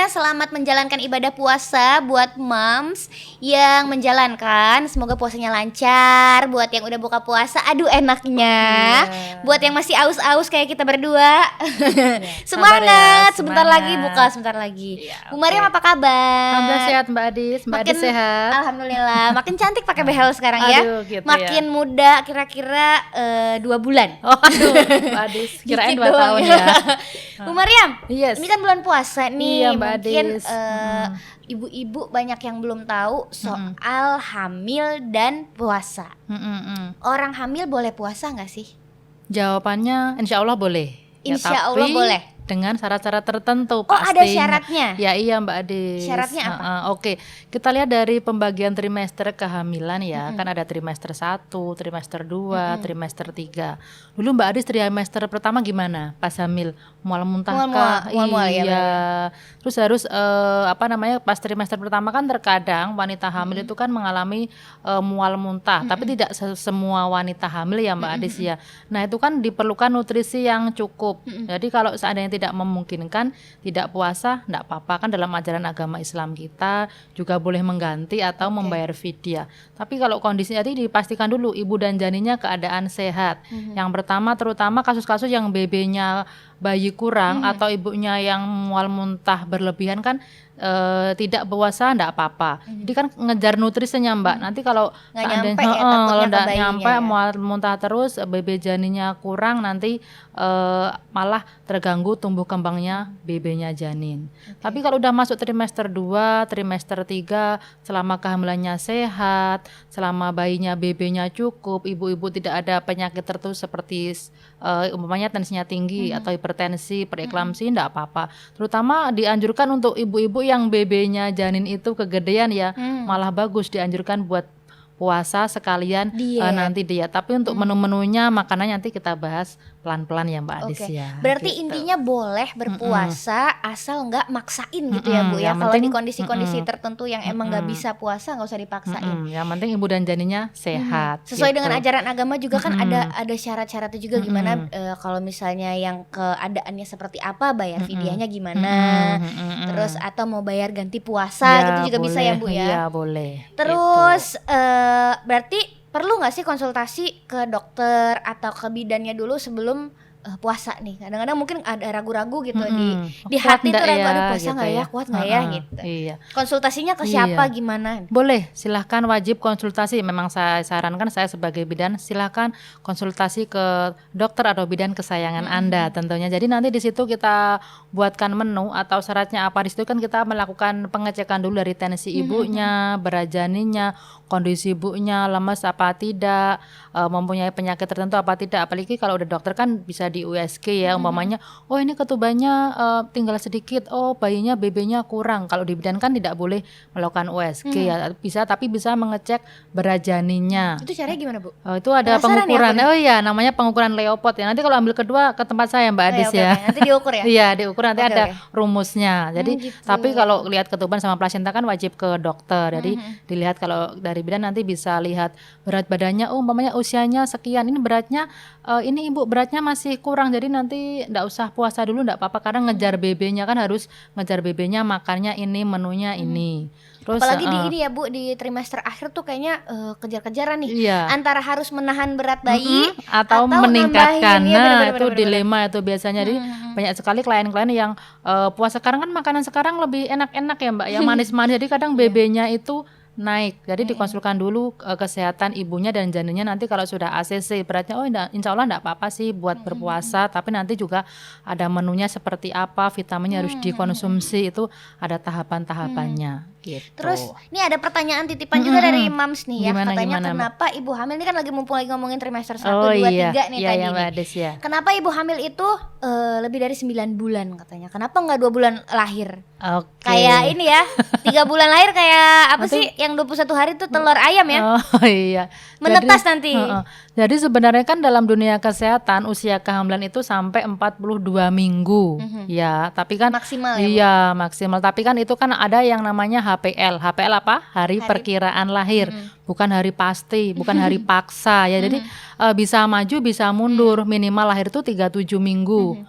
selamat menjalankan ibadah puasa buat moms yang menjalankan. Semoga puasanya lancar. Buat yang udah buka puasa, aduh enaknya. Buat yang masih aus-aus kayak kita berdua, semangat. Sebentar lagi buka, sebentar lagi. Bu Mariam apa kabar? Alhamdulillah sehat Mbak Adis. Mbak Adis sehat. Alhamdulillah. Makin cantik pakai behel sekarang ya. Aduh, gitu makin muda kira-kira 2 bulan. Oh aduh Mbak Adis, kirain 2 tahun ya. Bu Mariam, Yes. ini kan bulan puasa nih. Iya, Mbak Mungkin Adis. ibu-ibu banyak yang belum tahu soal hamil dan puasa. Orang hamil boleh puasa nggak sih? Jawabannya insya Allah boleh. Insya Allah boleh. Dengan syarat-syarat tertentu. Oh, ada syaratnya? Ya iya Mbak Adis. Syaratnya apa? Oke, kita lihat dari pembagian trimester kehamilan ya. Kan ada trimester 1, trimester 2, trimester 3. Dulu Mbak Adis trimester pertama gimana? Pas hamil mual muntah kah? Mual-mual, Iya. ya, Terus harus pas trimester pertama kan terkadang wanita hamil itu kan mengalami mual muntah, tapi tidak semua wanita hamil ya Mbak Adis ya. Nah, itu kan diperlukan nutrisi yang cukup. Jadi kalau seandainya tidak memungkinkan tidak puasa, enggak apa-apa, kan dalam ajaran agama Islam kita juga boleh mengganti atau membayar fidyah. Tapi kalau kondisi tadi dipastikan dulu ibu dan janinnya keadaan sehat. Yang pertama terutama kasus-kasus yang BB-nya bayi kurang atau ibunya yang mual muntah berlebihan kan tidak puasa enggak apa-apa. Jadi kan ngejar nutrisinya Mbak. Nanti kalau Nggak seandainya nyampe ya, takutnya nggak ke bayinya nyampe ya. mual muntah terus, BB janinnya kurang, nanti malah terganggu tumbuh kembangnya BB-nya janin. Tapi kalau udah masuk trimester 2, trimester 3, selama kehamilannya sehat, selama bayinya BB-nya cukup, ibu-ibu tidak ada penyakit tertentu seperti umpamanya tensinya tinggi atau hipertensi, preeklamsi, enggak apa-apa. Terutama dianjurkan untuk ibu-ibu yang BB-nya janin itu kegedean ya, malah bagus dianjurkan buat puasa sekalian nanti diet. Tapi untuk menu-menunya makanannya nanti kita bahas pelan-pelan ya Mbak Adis ya. Berarti gitu. intinya boleh berpuasa asal nggak maksain gitu ya Bu ya. Yang Kalau penting, di kondisi-kondisi tertentu yang emang nggak bisa puasa nggak usah dipaksain. Yang penting ibu dan janinnya sehat. Sesuai gitu. dengan ajaran agama juga kan ada syarat-syaratnya juga gimana kalau misalnya yang keadaannya seperti apa bayar fidyahnya gimana. Terus atau mau bayar ganti puasa gitu juga boleh. bisa ya Bu ya. Iya boleh. Terus berarti perlu nggak sih konsultasi ke dokter atau ke bidannya dulu sebelum puasa nih? Kadang-kadang mungkin ada ragu-ragu gitu di hati tuh ragu, aduh puasa nggak ya, kuat nggak ya gitu. Iya. Konsultasinya ke siapa gimana? Boleh, silahkan wajib konsultasi. Memang saya sarankan, saya sebagai bidan silahkan konsultasi ke dokter atau bidan kesayangan Anda tentunya. Jadi nanti di situ kita buatkan menu atau syaratnya apa. Di situ kan kita melakukan pengecekan dulu dari tensi ibunya, berat janinnya, kondisi ibunya lemas apa tidak, mempunyai penyakit tertentu apa tidak. Apalagi kalau udah dokter kan bisa di USG ya, umpamanya oh ini ketubannya tinggal sedikit, oh bayinya BB-nya kurang. Kalau di bidan kan tidak boleh melakukan USG ya, tapi bisa mengecek berat janinnya. Itu caranya gimana Bu? Itu ada Penasaran pengukuran. ya, Oh iya, namanya pengukuran Leopard ya. Nanti kalau ambil kedua ke tempat saya Mbak Adis ya. Nanti diukur ya? Iya, diukur nanti Oke, ada rumusnya. Jadi gitu. tapi kalau lihat ketuban sama plasenta kan wajib ke dokter. Jadi dilihat, kalau dari bidan nanti bisa lihat berat badannya, oh umpamanya usianya sekian, ini beratnya ini ibu beratnya masih kurang, jadi nanti enggak usah puasa dulu, enggak apa-apa, karena ngejar BB-nya kan harus ngejar BB-nya, makannya ini, menunya ini. Terus apalagi di ini ya Bu, di trimester akhir tuh kayaknya kejar-kejaran nih. Iya. Antara harus menahan berat bayi atau nambahin. meningkatkan. Iya, bener-bener, Itu bener-bener. dilema itu biasanya. Jadi banyak sekali klien-klien yang puasa sekarang kan, makanan sekarang lebih enak-enak ya Mbak, yang manis-manis. Jadi kadang BB-nya itu naik. Jadi dikonsulkan dulu kesehatan ibunya dan janinnya. Nanti kalau sudah ACC beratnya, oh insya Allah enggak apa-apa sih buat berpuasa. Tapi nanti juga ada menunya seperti apa, vitaminnya harus dikonsumsi, itu ada tahapan-tahapannya gitu. Terus ini ada pertanyaan titipan juga dari Mams nih ya. Gimana, Katanya Mbak? kenapa ibu hamil, ini kan lagi mumpung lagi ngomongin trimester 1, Oh 2, iya, 3 nih iya, tadi ya, Mbak nih. Adis ya. Kenapa ibu hamil itu lebih dari 9 bulan katanya? Kenapa nggak 2 bulan lahir? Oke. Kayak ini ya, 3 bulan lahir kayak apa Nanti- sih yang 21 hari itu telur ayam ya? Oh iya. Menetas nanti. Jadi sebenarnya kan dalam dunia kesehatan usia kehamilan itu sampai 42 minggu. Ya, tapi kan Maksimal ya, Bu? Iya, maksimal. Tapi kan itu kan ada yang namanya HPL. HPL apa? Hari perkiraan lahir. Bukan hari pasti, bukan hari paksa ya. Jadi bisa maju, bisa mundur. Minimal lahir itu 37 minggu.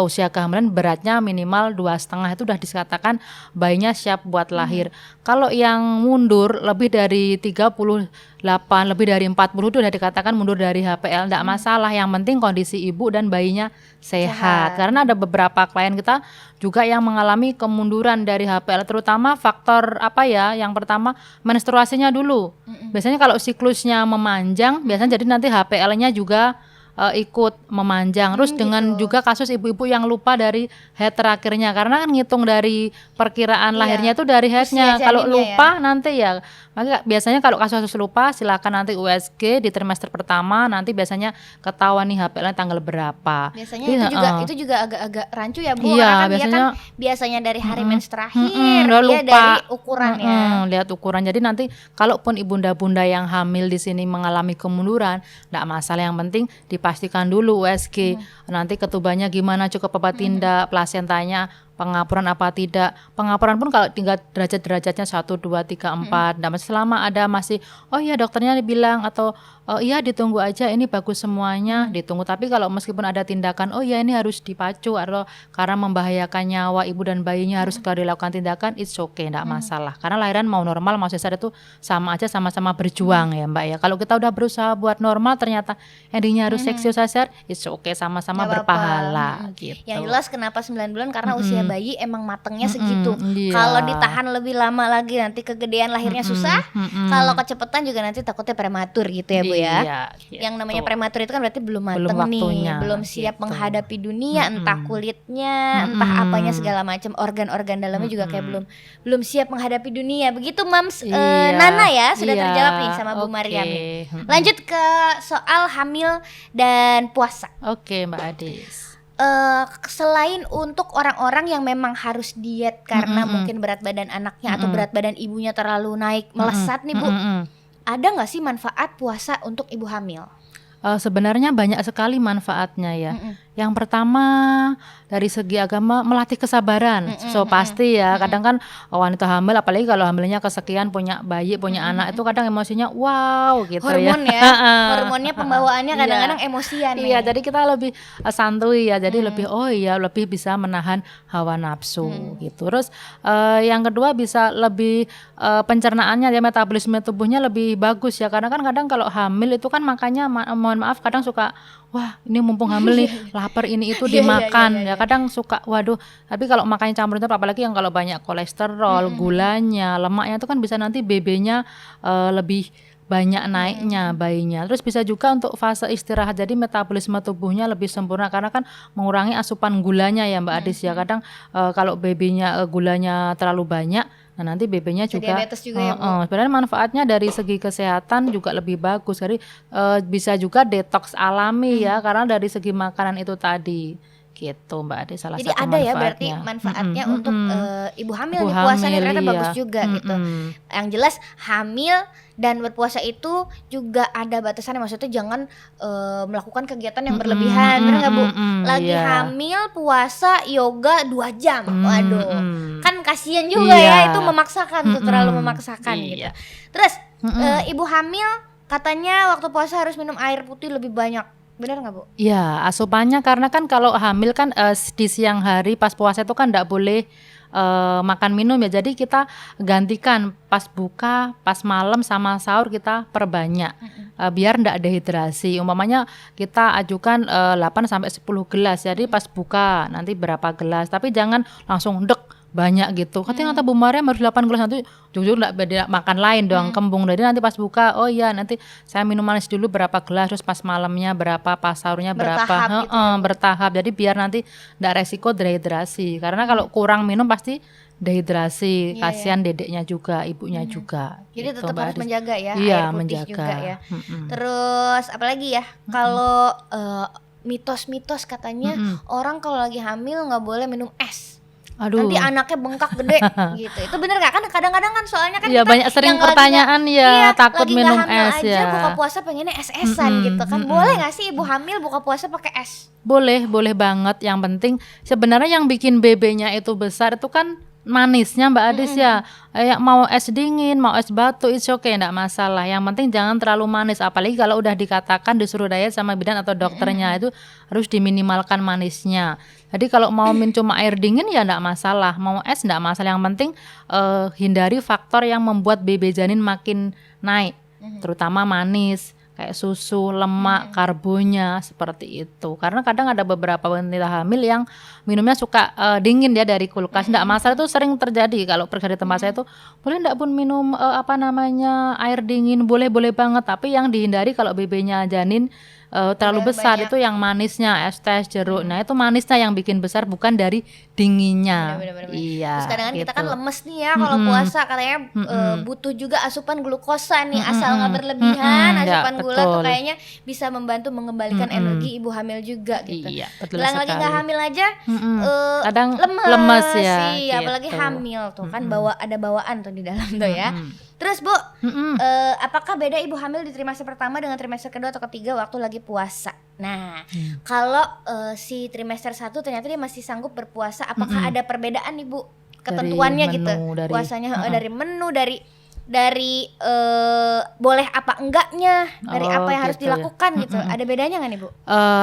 usia kehamilan beratnya minimal 2,5 itu udah dikatakan bayinya siap buat lahir. Kalau yang mundur lebih dari 38, lebih dari 40 itu udah dikatakan mundur dari HPL, enggak masalah. Yang penting kondisi ibu dan bayinya sehat. Karena ada beberapa klien kita juga yang mengalami kemunduran dari HPL, terutama faktor apa ya? Yang pertama menstruasinya dulu. Biasanya kalau siklusnya memanjang, biasanya jadi nanti HPL-nya juga ikut memanjang. Terus dengan juga kasus ibu-ibu yang lupa dari head terakhirnya, karena kan ngitung dari perkiraan lahirnya itu dari headnya. Kalau lupa nanti ya, maka biasanya kalau kasus lupa silakan nanti USG di trimester pertama, nanti biasanya ketahuan nih HPL-nya tanggal berapa. Biasanya itu juga agak-agak rancu ya Bu, Iya, karena kan biasanya, dia kan biasanya dari hari mens terakhir, udah dia lupa dari ukurannya. lihat ukuran. Jadi nanti kalaupun ibunda-bunda yang hamil di sini mengalami kemunduran, enggak masalah, yang penting dipastikan dulu USG. Nanti ketubannya gimana, cukup apa tidak, plasentanya pengapuran apa tidak. Pengapuran pun kalau tinggal derajat-derajatnya 1, 2, 3, 4, nah, selama ada masih oh iya dokternya dibilang atau oh iya ditunggu aja, ini bagus semuanya, ditunggu. Tapi kalau meskipun ada tindakan oh iya ini harus dipacu atau karena membahayakan nyawa ibu dan bayinya harus segera dilakukan tindakan, it's okay, enggak masalah. Karena lahiran mau normal mau sesar itu sama aja, sama-sama berjuang ya Mbak ya. Kalau kita udah berusaha buat normal ternyata endingnya harus seksio sesar, it's okay, sama-sama berpahala gitu. Yang jelas kenapa 9 bulan karena usia bayi emang matengnya segitu. Kalau ditahan lebih lama lagi nanti kegedean lahirnya susah. Kalau kecepatan juga nanti takutnya prematur gitu ya Bu ya. Iya, Yang namanya prematur itu kan berarti belum mateng nih, belum siap menghadapi dunia, entah kulitnya, entah apanya segala macam, organ-organ dalamnya juga kayak belum siap menghadapi dunia. Begitu Mams. Nana ya sudah terjawab nih sama Bu Mariam nih. Lanjut ke soal hamil dan puasa. Oke Mbak Adis. Selain untuk orang-orang yang memang harus diet karena mungkin berat badan anaknya atau berat badan ibunya terlalu naik melesat nih Bu, ada nggak sih manfaat puasa untuk ibu hamil? Sebenarnya banyak sekali manfaatnya ya. Yang pertama dari segi agama melatih kesabaran. So pasti ya, kadang kan wanita hamil apalagi kalau hamilnya kesekian punya bayi, punya anak, itu kadang emosinya wow gitu. Hormon ya. Hormonnya pembawaannya kadang-kadang emosian. Iya, jadi kita lebih santuy ya. Jadi lebih bisa menahan hawa nafsu gitu. Terus yang kedua bisa lebih pencernaannya ya, metabolisme tubuhnya lebih bagus ya. Karena kan kadang kalau hamil itu kan makanya mohon maaf kadang suka wah ini mumpung hamil nih lapar ini itu dimakan ya, kadang suka waduh. Tapi kalau makannya campur itu apalagi yang kalau banyak kolesterol, gulanya, lemaknya itu kan bisa nanti BB-nya lebih banyak naiknya bayinya. Terus bisa juga untuk fase istirahat, jadi metabolisme tubuhnya lebih sempurna karena kan mengurangi asupan gulanya ya Mbak Adis ya. Kadang kalau babynya gulanya terlalu banyak, nah nanti BB-nya juga diabetes juga ya Bu. sebenarnya manfaatnya dari segi kesehatan juga lebih bagus. Jadi bisa juga detox alami ya, karena dari segi makanan itu tadi gitu Mbak Ade, salah Jadi satu ada manfaatnya. ya berarti manfaatnya untuk ibu hamil nih, puasanya ternyata bagus juga gitu. Yang jelas hamil dan berpuasa itu juga ada batasannya, maksudnya jangan melakukan kegiatan yang berlebihan, benar nggak Bu? Lagi hamil puasa yoga 2 jam, waduh, kan kasihan juga ya, itu memaksakan tuh, terlalu memaksakan gitu. Terus ibu hamil katanya waktu puasa harus minum air putih lebih banyak. Benar nggak Bu? Ya, asupannya karena kan kalau hamil kan di siang hari pas puasa itu kan enggak boleh makan minum ya. Jadi kita gantikan pas buka, pas malam sama sahur kita perbanyak biar enggak dehidrasi. Umpamanya kita ajukan 8 sampai 10 gelas. Jadi pas buka nanti berapa gelas, tapi jangan langsung dek banyak gitu. Katanya kata Bu Mariam harus 8 gelas, nanti jujur enggak beda makan lain dong, kembung. Jadi nanti pas buka, oh iya nanti saya minum manis dulu berapa gelas, terus pas malamnya berapa, pas sahurnya berapa. Bertahap. Jadi biar nanti enggak resiko dehidrasi. Karena kalau kurang minum pasti dehidrasi, kasihan dedeknya juga, ibunya juga. Jadi gitu, tetap harus Adis. menjaga ya, Iya, air putih menjaga. juga ya. Terus apalagi ya, kalau mitos-mitos katanya orang kalau lagi hamil nggak boleh minum es. Aduh. Nanti anaknya bengkak gede gitu. Itu bener gak? Kan kadang-kadang kan soalnya kan ya, kita banyak sering yang pertanyaan ya, takut lagi minum nggak hamil es aja, ya. buka puasa pengennya es-esan gitu kan. Boleh gak sih ibu hamil buka puasa pakai es? Boleh banget. Yang penting sebenarnya yang bikin BB-nya itu besar itu kan manisnya Mbak Adis ya. Mau es dingin, mau es batu, it's okay, enggak masalah. Yang penting jangan terlalu manis. Apalagi kalau udah dikatakan disuruh diet sama bidan atau dokternya itu harus diminimalkan manisnya. Jadi kalau mau minum cuma air dingin ya enggak masalah. Mau es enggak masalah. Yang penting hindari faktor yang membuat BB janin makin naik. Terutama manis, kayak susu, lemak, karbonya seperti itu. Karena kadang ada beberapa wanita hamil yang minumnya suka dingin dia dari kulkas. Enggak masalah, itu sering terjadi. Kalau pergi di tempat saya itu boleh enggak pun minum air dingin, boleh banget. Tapi yang dihindari kalau BB-nya janin terlalu besar banyak. itu yang manisnya, es teh, jeruk. Nah itu manisnya yang bikin besar, bukan dari dinginnya. Bener-bener. Iya. Terus kadang kita kan gitu. lemes nih ya kalau puasa, katanya butuh juga asupan glukosa nih, asal nggak berlebihan. Asupan Ya, gula tuh betul. kayaknya bisa membantu mengembalikan energi ibu hamil juga gitu. Iya, betul Bilang lagi sekali. nggak hamil aja Kadang lemes ya, sih, apalagi gitu. hamil tuh kan ada bawaan tuh di dalam tuh ya. Terus Bu, apakah beda ibu hamil di trimester pertama dengan trimester kedua atau ketiga waktu lagi puasa? Nah, kalau si trimester 1 ternyata dia masih sanggup berpuasa, apakah ada perbedaan nih Bu ketentuannya Dari gitu? menu, dari- Puasanya dari menu, dari boleh apa enggaknya, dari apa yang harus gitu ya. dilakukan gitu. Ada bedanya nggak nih Bu?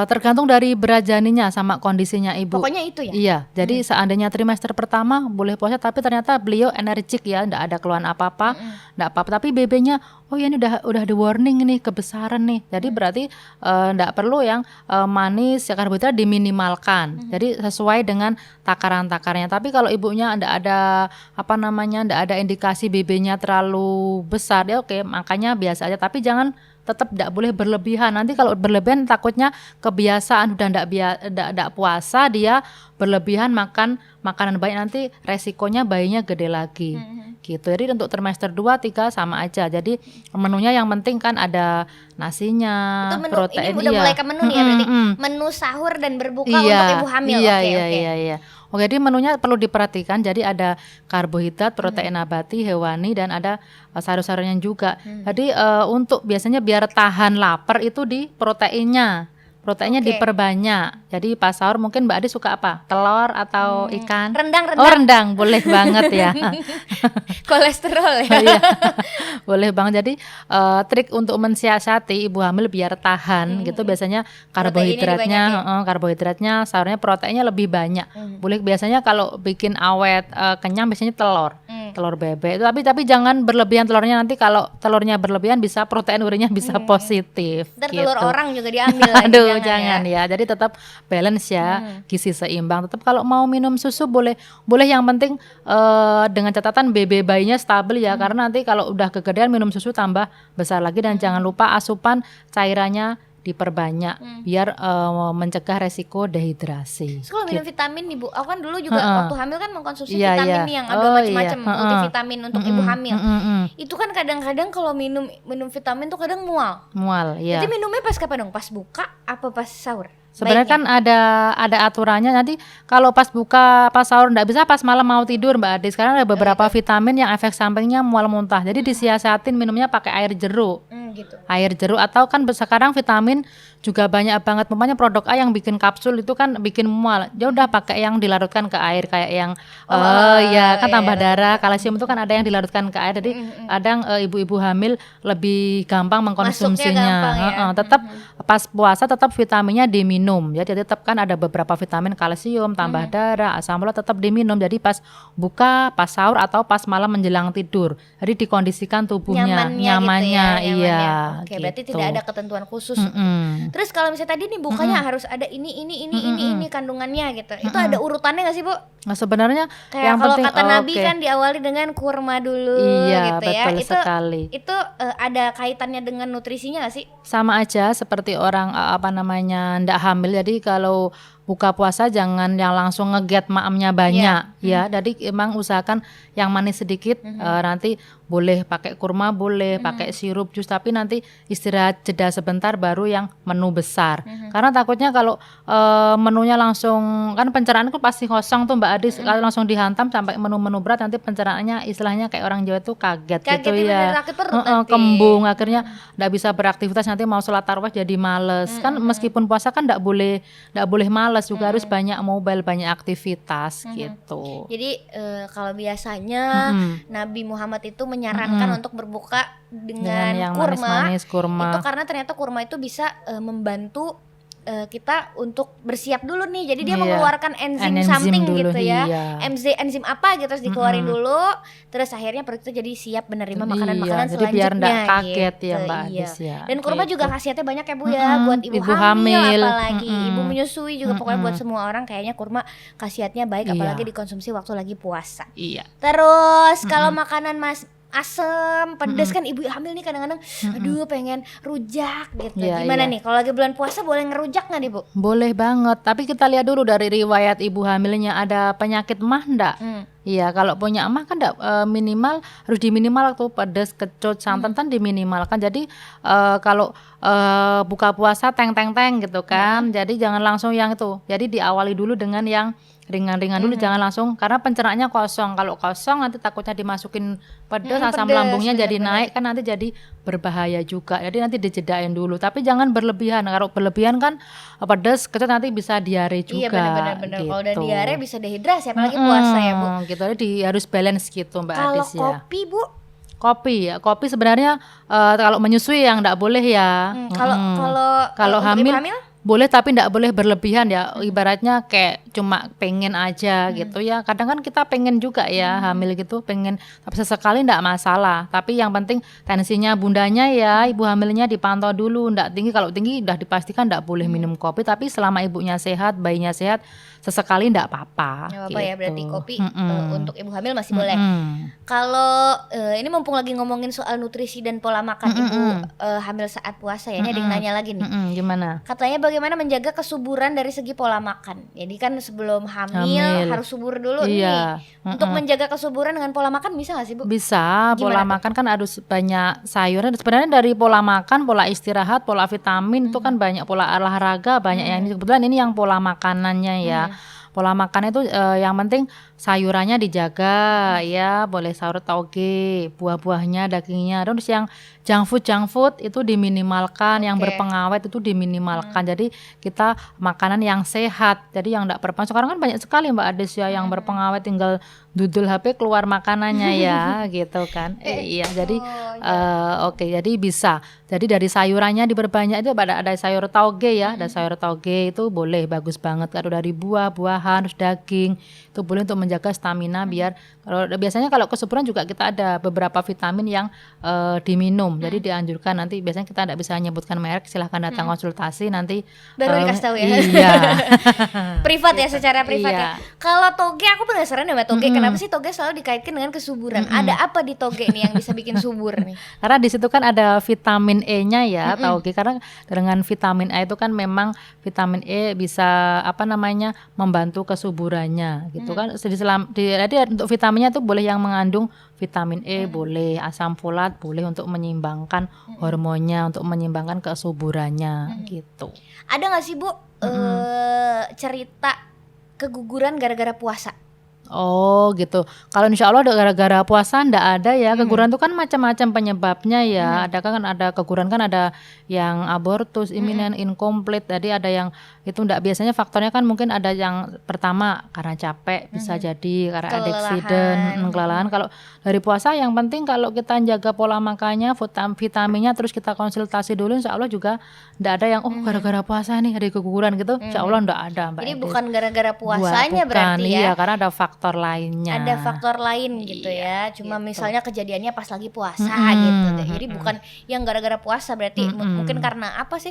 Tergantung dari berat janinnya sama kondisinya ibu. Pokoknya itu ya. Iya, jadi seandainya trimester pertama boleh puasa, tapi ternyata beliau energik ya, enggak ada keluhan apa-apa, enggak apa-apa. Tapi BB-nya, oh ya ini udah di warning nih kebesaran nih. Jadi berarti enggak perlu yang manis, ya karbohidrat diminimalkan. Jadi sesuai dengan takaran-takarnya. Tapi kalau ibunya enggak ada enggak ada indikasi BB-nya terlalu besar, ya oke, makanya biasa aja. Tapi jangan, tetap tidak boleh berlebihan. Nanti kalau berlebihan takutnya kebiasaan udah ndak puasa, dia berlebihan makan makanan baik, nanti resikonya bayinya gede lagi. Gitu. Jadi untuk trimester 2, 3 sama aja. Jadi menunya yang penting kan ada nasinya, Itu menu protein. ini udah iya. mulai ke menu nih ya berarti. Menu sahur dan berbuka untuk ibu hamil. Iya, Oke, iya, oke. iya. Oke, jadi menunya perlu diperhatikan. Jadi ada karbohidrat, protein nabati, hewani, dan ada sayur-sayurnya juga. Jadi untuk biasanya biar tahan lapar itu di proteinnya. Proteinnya Oke. diperbanyak. Jadi pas sahur mungkin Mbak Adi suka apa? Telur atau ikan? Rendang. Oh, rendang, boleh banget ya. Kolesterol ya. Iya, boleh banget. Jadi trik untuk mensiasati ibu hamil biar tahan gitu, biasanya karbohidratnya, sahurnya proteinnya lebih banyak. Boleh, biasanya kalau bikin awet kenyang biasanya telur bebek itu, tapi jangan berlebihan telurnya, nanti kalau telurnya berlebihan bisa protein urinya bisa positif. Ntar gitu. telur orang juga diambil lagi. Aduh, jangan ya. Jadi tetap balance ya, Hmm. gizi seimbang. Tetap kalau mau minum susu boleh, yang penting dengan catatan BB bayinya stabil ya, karena nanti kalau udah kegedean minum susu tambah besar lagi. Dan jangan lupa asupan cairannya diperbanyak biar mencegah resiko dehidrasi. Terus kalau minum vitamin nih Bu, aku kan dulu juga waktu hamil kan mengkonsumsi Iya, vitamin iya. nih yang ada Oh, macam-macam iya. multivitamin untuk ibu hamil. Mm-mm. Itu kan kadang-kadang kalau minum vitamin tuh kadang mual. Mual, ya. Jadi minumnya pas kapan dong? Pas buka apa pas sahur? Sebenarnya kan ada aturannya. Nanti kalau pas buka, pas sahur enggak bisa, pas malam mau tidur Mbak Adi. Sekarang ada beberapa vitamin yang efek sampingnya mual muntah. Jadi disiasatin minumnya pakai air jeruk. Gitu. Air jeruk, atau kan sekarang vitamin juga banyak banget, umpamanya produk A yang bikin kapsul itu kan bikin mual. Ya udah pakai yang dilarutkan ke air, kayak yang kan tambah darah, kalsium itu kan ada yang dilarutkan ke air. Jadi kadang ibu-ibu hamil lebih gampang mengkonsumsinya. gampang ya. Tetap pas puasa tetap vitaminnya diminum. Jadi tetap kan ada beberapa vitamin, kalsium, tambah darah, asam folat tetap diminum. Jadi pas buka, pas sahur, atau pas malam menjelang tidur. Jadi dikondisikan tubuhnya, nyamannya, gitu ya, iya. Oke, berarti gitu. tidak ada ketentuan khusus. Mm-mm. Terus kalau misalnya tadi nih bukanya harus ada ini kandungannya gitu. Itu ada urutannya nggak sih Bu? Nah, sebenarnya Kayak yang kalau penting, kata Nabi oke. kan diawali dengan kurma dulu Iya, gitu ya. betul sekali. Itu ada kaitannya dengan nutrisinya nggak sih? Sama aja seperti orang ndak hamil. Jadi kalau buka puasa jangan yang langsung ngeget maamnya banyak ya. Jadi emang usahakan yang manis sedikit. Nanti boleh pakai kurma, boleh pakai sirup, jus, tapi nanti istirahat jeda sebentar baru yang menu besar. Karena takutnya kalau menunya langsung, kan pencernaan itu pasti kosong tuh Mbak Adis. Kalau langsung dihantam sampai menu-menu berat, nanti pencernaannya istilahnya kayak orang Jawa tuh kaget gitu bener, ya. sakit perut nanti. Kembung, akhirnya ndak bisa beraktivitas, nanti mau sholat tarawih jadi males. Kan meskipun puasa kan ndak boleh males. malas juga harus banyak mobile, banyak aktivitas gitu. Jadi kalau biasanya Nabi Muhammad itu menyarankan untuk berbuka dengan yang kurma, manis-manis, kurma. itu karena ternyata kurma itu bisa membantu kita untuk bersiap dulu nih. Jadi dia mengeluarkan enzim something dulu, gitu ya. iya. Enzim apa gitu terus dikeluarin dulu, terus akhirnya perut itu jadi siap menerima makanan-makanan jadi selanjutnya. biar nggak kaget gitu. ya Mbak Iya. Adis ya. Dan kurma gitu. juga khasiatnya banyak ya Bu ya, buat ibu hamil apalagi ibu menyusui juga, pokoknya buat semua orang kayaknya kurma khasiatnya baik, apalagi dikonsumsi waktu lagi puasa. Iya. Terus kalau makanan asem, pedes kan ibu hamil nih kadang-kadang aduh pengen rujak gitu. Gimana nih kalau lagi bulan puasa boleh ngerujak nggak nih Bu? Boleh banget, tapi kita lihat dulu dari riwayat ibu hamilnya ada penyakit mah enggak? Iya, kalau punya emah kan minimal harus diminimal tuh pedas, kecut, santan kan diminimalkan. Jadi kalau buka puasa teng gitu kan. Jadi jangan langsung yang itu. Jadi diawali dulu dengan yang ringan-ringan dulu, jangan langsung, karena pencernaannya kosong. Kalau kosong nanti takutnya dimasukin pedas, asam lambungnya jadi naik kan, nanti jadi berbahaya juga. Jadi nanti dijedain dulu, tapi jangan berlebihan. Kalau berlebihan kan pedas, kecut nanti bisa diare juga. Iya benar-benar. Gitu. Kalau udah diare bisa dehidrasi, apalagi puasa ya Bu. Gitu, jadi harus balance gitu Mbak Adis ya. Kalau kopi Bu? Kopi sebenarnya kalau menyusui yang enggak boleh ya. Kalau hamil boleh, tapi enggak boleh berlebihan ya. Ibaratnya kayak cuma pengen aja gitu ya. Kadang kan kita pengen juga ya hamil gitu, pengen, tapi sesekali enggak masalah. Tapi yang penting tensinya bundanya ya, ibu hamilnya dipantau dulu, enggak tinggi. Kalau tinggi udah dipastikan enggak boleh minum kopi, tapi selama ibunya sehat, bayinya sehat, sesekali enggak apa-apa. Nggak gitu. apa ya, berarti kopi untuk ibu hamil masih boleh. Kalau ini mumpung lagi ngomongin soal nutrisi dan pola makan ibu hamil saat puasa ya, ini ada yang nanya lagi nih. Gimana? Katanya bagaimana menjaga kesuburan dari segi pola makan. Jadi kan sebelum hamil harus subur dulu nih. Untuk menjaga kesuburan dengan pola makan bisa gak sih Bu? Bisa. Pola makan kan harus banyak sayuran. Sebenarnya dari pola makan, pola istirahat, pola vitamin itu kan banyak, pola olahraga banyak yang ini. Kebetulan ini yang pola makanannya ya. Pola makan itu yang penting sayurannya dijaga ya, boleh sayur tauge, buah-buahnya, dagingnya. Terus yang junk food itu diminimalkan, yang berpengawet itu diminimalkan. Jadi kita makanan yang sehat, jadi yang enggak berpengawet. Sekarang kan banyak sekali Mbak Adis ya yang berpengawet, tinggal dudul HP keluar makanannya ya gitu kan. Iya, jadi jadi bisa. Jadi dari sayurannya diperbanyak, itu ada sayur tauge ya, ada sayur tauge itu boleh, bagus banget. Kalau dari buah-buahan, terus daging itu boleh untuk menjaga stamina. Biar kalau biasanya kalau kesuburan juga kita ada beberapa vitamin yang diminum. Jadi dianjurkan, nanti biasanya kita tidak bisa menyebutkan merek, silahkan datang konsultasi nanti baru dikasih tahu ya. Iya. Privat ya, secara privat ya. Iya. Kalau toge, aku penasaran ya Mbak toge. Kenapa sih toge selalu dikaitkan dengan kesuburan? Ada apa di toge nih yang bisa bikin subur nih? Karena di situ kan ada vitamin E-nya ya, tauge. Karena dengan vitamin A itu kan memang vitamin E bisa membantu kesuburannya gitu kan. Jadi untuk vitaminnya itu boleh yang mengandung vitamin E, boleh asam folat, boleh untuk menyeimbangkan hormonnya, untuk menyeimbangkan kesuburannya gitu. Ada nggak sih Bu cerita keguguran gara-gara puasa? Oh gitu. Kalau insya Allah gara-gara puasa ndak ada ya. Keguguran itu kan macam-macam penyebabnya ya. Ada keguguran kan ada yang abortus, imminent, incomplete. Jadi ada yang itu ndak, biasanya faktornya kan mungkin ada yang pertama karena capek, bisa jadi karena ada accident, kelelahan. Kalau dari puasa yang penting kalau kita jaga pola makannya, vitaminnya, terus kita konsultasi dulu, insya Allah juga ndak ada yang gara-gara puasa nih ada keguguran gitu. Insya Allah ndak ada Mbak. Jadi bukan gara-gara puasanya berarti ya. Iya, karena ada faktor lainnya. Ada faktor lain gitu ya. Cuma misalnya kejadiannya pas lagi puasa gitu. Jadi bukan yang gara-gara puasa, berarti mungkin karena apa sih?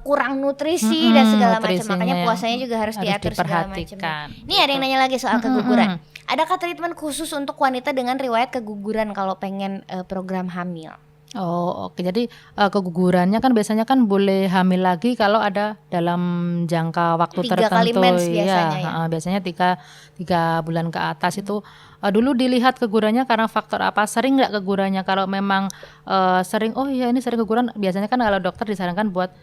Kurang nutrisi dan segala macam. Makanya puasanya juga harus diatur segala macam. Nih ada yang nanya lagi soal keguguran. Adakah treatment khusus untuk wanita dengan riwayat keguguran kalau pengen program hamil? Oh oke. Jadi kegugurannya kan biasanya kan boleh hamil lagi kalau ada dalam jangka waktu 3 tertentu. kali mens biasanya ya. Biasanya 3 bulan ke atas itu dulu dilihat kegugurannya karena faktor apa, sering nggak kegugurannya. Kalau memang sering, oh iya ini sering keguguran, biasanya kan kalau dokter disarankan buat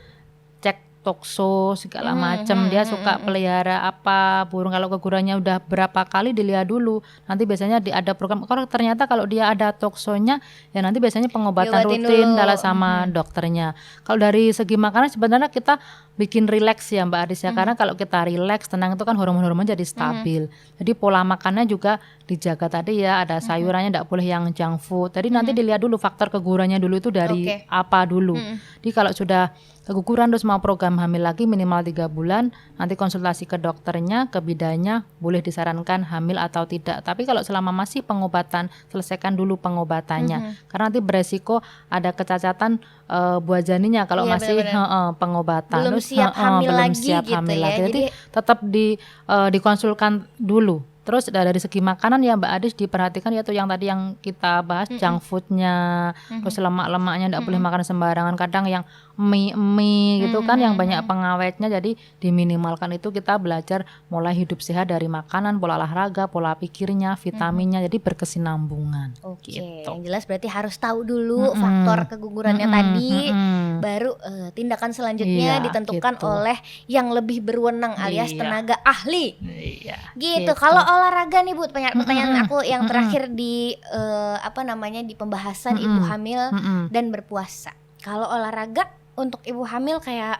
cek tokso segala macam. Dia suka pelihara apa burung, kalau kegugurannya udah berapa kali dilihat dulu. Nanti biasanya ada program, kalau ternyata kalau dia ada toksonya ya nanti biasanya pengobatan Diobatin rutin dulu. sama dokternya. Kalau dari segi makanan sebenarnya kita bikin rileks ya Mbak Adis ya. Karena kalau kita rileks, tenang itu kan hormon-hormon jadi stabil. Jadi pola makannya juga dijaga tadi ya, ada sayurannya enggak boleh yang junk food. Jadi nanti dilihat dulu faktor kegugurannya dulu itu dari Oke. apa dulu. Jadi kalau sudah keguguran terus mau program hamil lagi minimal 3 bulan, nanti konsultasi ke dokternya, ke bidannya, boleh disarankan hamil atau tidak. Tapi kalau selama masih pengobatan, selesaikan dulu pengobatannya. Karena nanti beresiko ada kecacatan buah janinnya kalau Iya, masih benar-benar. pengobatan. Belum Terus siap hamil belum lagi siap gitu hamil ya. lagi. Jadi Jadi tetap dikonsulkan dulu. Terus dari segi makanan ya Mbak Adis diperhatikan ya tuh yang tadi yang kita bahas junk foodnya, terus lemak-lemaknya enggak boleh makan sembarangan. Kadang yang mie gitu kan yang banyak pengawetnya, jadi diminimalkan. Itu kita belajar mulai hidup sehat dari makanan, pola olahraga, pola pikirnya, vitaminnya, jadi berkesinambungan. Oke, Gitu. yang jelas berarti harus tahu dulu faktor kegugurannya tadi, Mm-mm. baru tindakan selanjutnya Iya, ditentukan gitu. oleh yang lebih berwenang alias Iya. tenaga ahli. Iya. Gitu. Kalau olahraga nih Bu, pertanyaan aku yang terakhir di di pembahasan ibu hamil dan berpuasa. Kalau olahraga untuk ibu hamil kayak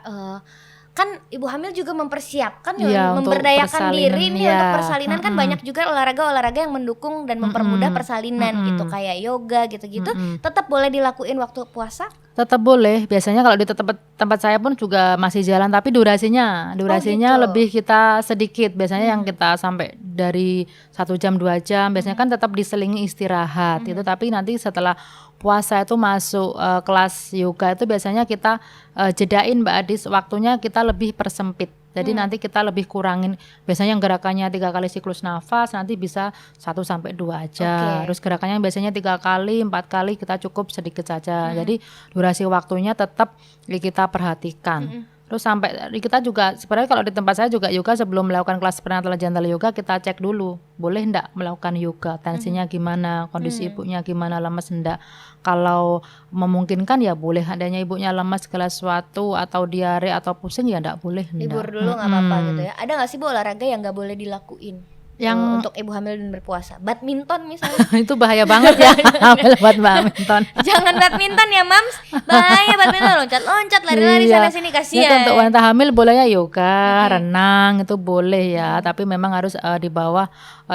kan ibu hamil juga mempersiapkan ya, Iya, untuk memberdayakan diri persalinan, nih iya. untuk persalinan kan banyak juga olahraga-olahraga yang mendukung dan mempermudah persalinan gitu kayak yoga gitu-gitu tetap boleh dilakuin waktu puasa. Tetap boleh. Biasanya kalau di tempat saya pun juga masih jalan, tapi durasinya gitu. lebih kita sedikit. Biasanya yang kita sampai dari 1 jam 2 jam. Biasanya kan tetap diselingi istirahat itu. Tapi nanti setelah puasa itu masuk kelas yoga itu biasanya kita jedain Mbak Adis, waktunya kita lebih persempit. Jadi nanti kita lebih kurangin, biasanya yang gerakannya 3 kali siklus nafas nanti bisa 1 sampai 2 aja. Oke. Terus gerakannya biasanya 3 kali, 4 kali kita cukup sedikit saja. Jadi durasi waktunya tetap kita perhatikan. Terus sampai kita juga sebenarnya kalau di tempat saya juga yoga, sebelum melakukan kelas prenatal gentle yoga kita cek dulu boleh enggak melakukan yoga, tensinya gimana, kondisi ibunya gimana, lemes enggak. Kalau memungkinkan ya boleh, adanya ibunya lemes segala sesuatu atau diare atau pusing ya enggak boleh enggak. Libur dulu nggak apa-apa gitu ya. Ada nggak sih Bu olahraga yang nggak boleh dilakuin Yang- untuk ibu hamil dan berpuasa? Badminton misalnya. Itu bahaya banget ya hamil buat badminton. Jangan badminton ya Mams, bahaya badminton, loncat-loncat lari-lari Iya. sana sini Ya, kasihan. kan untuk wanita hamil boleh ya yoga, renang itu boleh ya, tapi memang harus di bawah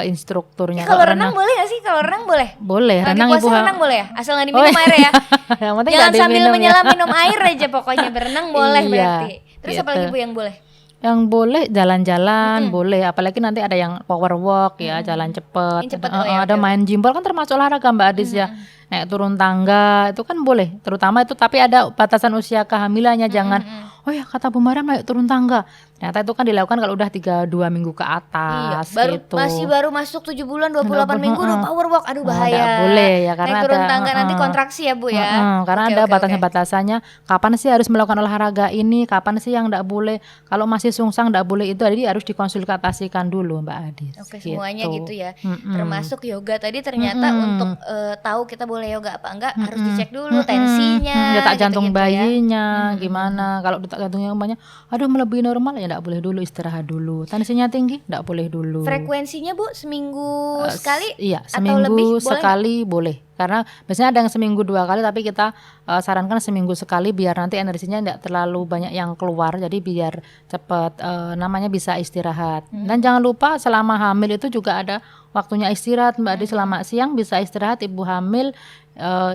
instrukturnya. Kalau renang boleh nggak sih? Kalau renang boleh. boleh, Lagi renang puasa ibu renang boleh ya? Asal nggak Oh, diminum air ya. Yang penting Jangan nggak sambil diminum ya. menyelam minum air aja pokoknya, berenang boleh Iya, berarti. Terus gitu. apalagi Bu yang boleh? Yang boleh jalan-jalan boleh, apalagi nanti ada yang power walk ya, jalan cepet. Yang cepet, Ada, oh ya, ada oke, main jimbol kan termasuk olahraga Mbak Adis ya. Naik turun tangga itu kan boleh, terutama itu, tapi ada batasan usia kehamilannya. Jangan oh ya kata Bu Mariam naik turun tangga, ternyata itu kan dilakukan kalau udah 2 minggu ke atas Baru gitu. baru masuk 7 bulan 28 minggu udah power walk. Aduh bahaya. Nggak boleh ya, karena naik turun ada, tangga nanti kontraksi ya Bu ya. Karena Oke, ada oke, batasan-batasannya. Kapan sih harus melakukan olahraga ini? Kapan sih yang enggak boleh? Kalau masih sungsang enggak boleh itu. Jadi harus dikonsultasikan dulu Mbak Adis. Oke, semuanya gitu ya. Mm-mm. Termasuk yoga tadi ternyata untuk tahu kita boleh yoga apa enggak harus dicek dulu tensinya. Detak jantung gitu-gitu ya. bayinya gimana? Kalau detak jantungnya banyak, aduh melebihi normal ya enggak boleh dulu, istirahat dulu. Tensinya tinggi enggak boleh dulu. Frekuensinya Bu seminggu sekali Iya, atau seminggu lebih boleh nggak? sekali boleh. Karena biasanya ada yang seminggu 2 kali, tapi kita sarankan seminggu sekali biar nanti energinya tidak terlalu banyak yang keluar. Jadi biar cepat namanya bisa istirahat. Dan jangan lupa selama hamil itu juga ada waktunya istirahat Mbak Adi. Selama siang bisa istirahat, ibu hamil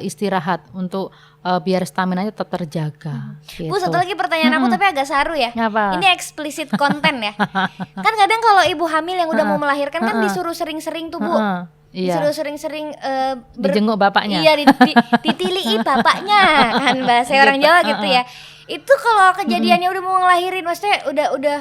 istirahat untuk biar staminanya tetap terjaga. Bu, satu lagi pertanyaan aku tapi agak saru ya. Apa? Ini eksplisit konten ya. Kan kadang kalau ibu hamil yang udah mau melahirkan kan disuruh sering-sering tuh Bu. Iya. Disuruh sering-sering Dijenguk bapaknya. Iya, ditilii bapaknya kan bahasa orang Jawa gitu ya. Itu kalau kejadiannya udah mau ngelahirin, maksudnya udah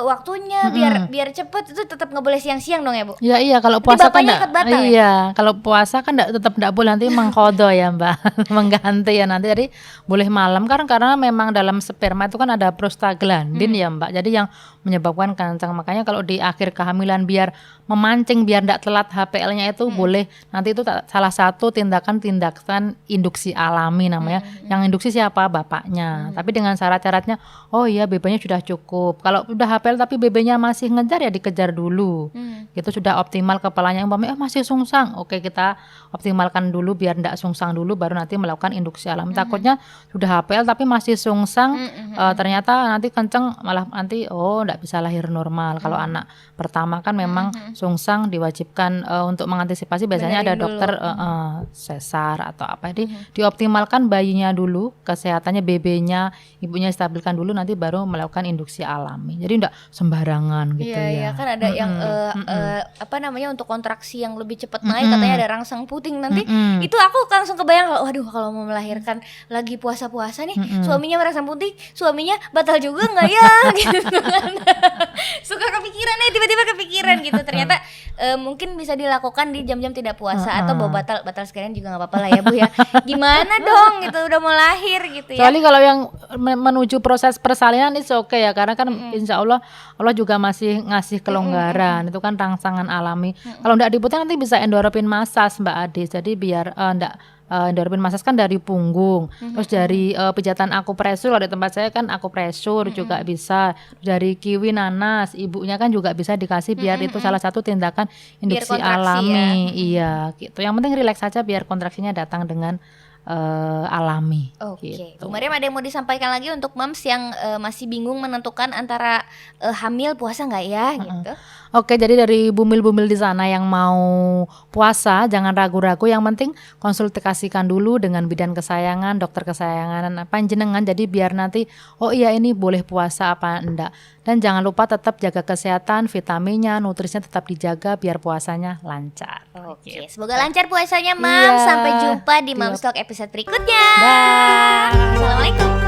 waktunya biar cepet, itu tetap nggak boleh siang-siang dong ya Bu? Iya kalau Nanti puasa kan bapaknya ikut batal ya? iya, kalau puasa kan tetap enggak boleh, nanti mengkodo ya Mbak. Mengganti ya nanti, jadi boleh malam karena memang dalam sperma itu kan ada prostaglandin ya Mbak. Jadi yang menyebabkan kencang, makanya kalau di akhir kehamilan biar memancing, biar enggak telat HPL-nya itu boleh. Nanti itu salah satu tindakan induksi alami namanya. Yang induksi siapa? Bapaknya. Tapi dengan syarat-syaratnya, oh iya BB-nya sudah cukup. Kalau udah HPL tapi BB-nya masih ngejar ya dikejar dulu. Hmm. Gitu sudah optimal kepalanya umpamanya masih sungsang. Oke, kita optimalkan dulu biar enggak sungsang dulu baru nanti melakukan induksi alami. Takutnya sudah HPL tapi masih sungsang, ternyata nanti kenceng malah nanti enggak bisa lahir normal. Kalau anak pertama kan memang sungsang diwajibkan untuk mengantisipasi biasanya ada Benerin dokter sesar atau apa. Jadi dioptimalkan bayinya dulu, kesehatannya BB-nya, ibunya stabilkan dulu nanti baru melakukan induksi alami. Jadi enggak sembarangan gitu Iya, ya. iya kan ada yang apa namanya untuk kontraksi yang lebih cepat naik katanya ada rangsang puting nanti. Itu aku langsung kebayang kalau waduh kalau mau melahirkan lagi puasa-puasa nih suaminya merangsang puting, suaminya batal juga nggak ya gitu kan. Suka kepikiran tiba-tiba kepikiran gitu. Ternyata mungkin bisa dilakukan di jam-jam tidak puasa atau bawa batal sekalian juga nggak apa-apa lah ya Bu ya. Gimana dong gitu udah mau lahir gitu ya. Soalnya kalau yang menuju proses persalinan itu oke ya karena kan insya Allah juga masih ngasih kelonggaran itu kan rangsangan alami. Kalau enggak diputar nanti bisa endorfin massage Mbak Ade. Jadi biar enggak endorfin massage kan dari punggung, terus dari pijatan akupresur. Kalau di tempat saya kan akupresur juga bisa, dari kiwi nanas ibunya kan juga bisa dikasih biar itu salah satu tindakan induksi kontraksi alami. Iya gitu. Yang penting rileks saja biar kontraksinya datang dengan alami. Oke, Gitu. Bu Mariam ada yang mau disampaikan lagi untuk moms yang masih bingung menentukan antara hamil puasa nggak ya gitu? Oke, jadi dari bumil-bumil di sana yang mau puasa jangan ragu-ragu, yang penting konsultasikan dulu dengan bidan kesayangan, dokter kesayangan panjenengan, jadi biar nanti oh iya ini boleh puasa apa enggak. Dan jangan lupa tetap jaga kesehatan, vitaminnya, nutrisinya tetap dijaga biar puasanya lancar. Oke, semoga lancar puasanya Mam. Iya. Sampai jumpa di Moms Talk episode berikutnya. Dah. Assalamualaikum.